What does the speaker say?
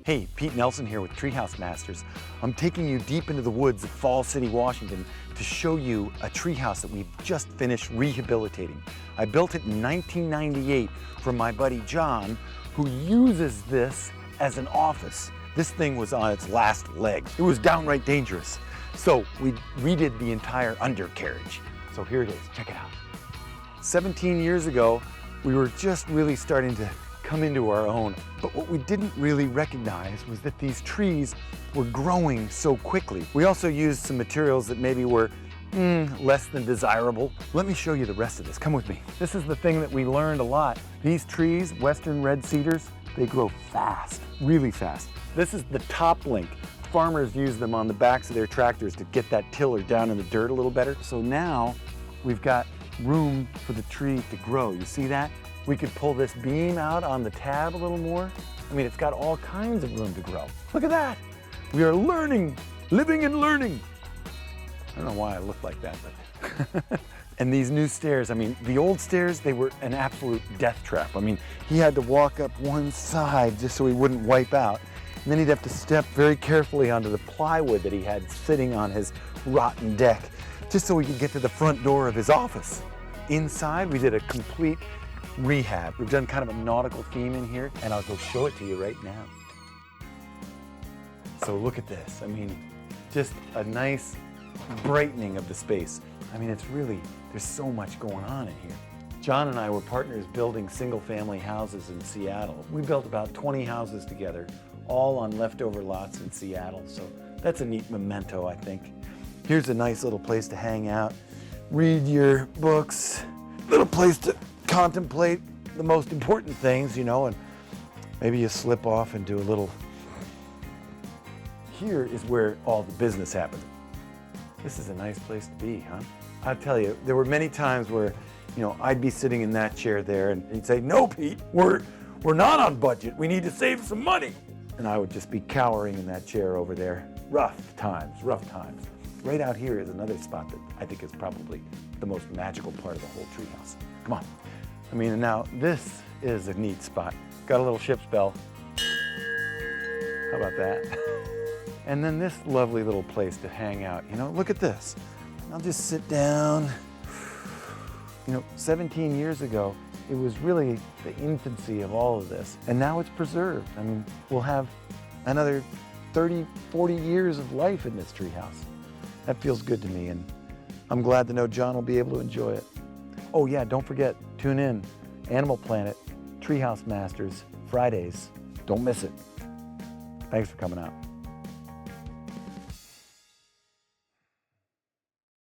Hey, Pete Nelson here with Treehouse Masters. I'm taking you deep into the woods of Falls City, Washington to show you a treehouse that we've just finished rehabilitating. I built it in 1998 for my buddy John, who uses this as an office. This thing was on its last legs. It was downright dangerous. So we redid the entire undercarriage. So here it is, check it out. 17 years ago, we were just really starting to come into our own. But what we didn't really recognize was that these trees were growing so quickly. We also used some materials that maybe were less than desirable. Let me show you the rest of this. Come with me. This is the thing that we learned a lot. These trees, Western red cedars, they grow fast, really fast. This is the top link. Farmers use them on the backs of their tractors to get that tiller down in the dirt a little better. So now we've got room for the tree to grow. You see that? We could pull this beam out on the tab a little more. I mean, it's got all kinds of room to grow. Look at that. We are learning, living and learning. I don't know why I look like that, but. And these new stairs, I mean, the old stairs, they were an absolute death trap. I mean, he had to walk up one side just so he wouldn't wipe out. And then he'd have to step very carefully onto the plywood that he had sitting on his rotten deck, just so he could get to the front door of his office. Inside, we did a complete rehab. We've done kind of a nautical theme in here, and I'll go show it to you right now. So look at this. I mean, just a nice brightening of the space. I mean, it's really, there's so much going on in here. John and I were partners building single-family houses in Seattle. We built about 20 houses together, all on leftover lots in Seattle. So that's a neat memento, I think. Here's a nice little place to hang out, read your books, little place to contemplate the most important things, you know, and maybe you slip off and do a little. Here is where all the business happens. This is a nice place to be, huh? I'll tell you, there were many times where, you know, I'd be sitting in that chair there and he'd say, "No, Pete, we're not on budget. We need to save some money." And I would just be cowering in that chair over there. Rough times, rough times. Right out here is another spot that I think is probably the most magical part of the whole treehouse. Come on. I mean, now this is a neat spot. Got a little ship's bell. How about that? And then this lovely little place to hang out. You know, look at this. I'll just sit down. You know, 17 years ago, it was really the infancy of all of this. And now it's preserved. I mean, we'll have another 30, 40 years of life in this treehouse. That feels good to me, and I'm glad to know John will be able to enjoy it. Oh yeah, don't forget, tune in. Animal Planet, Treehouse Masters, Fridays. Don't miss it. Thanks for coming out.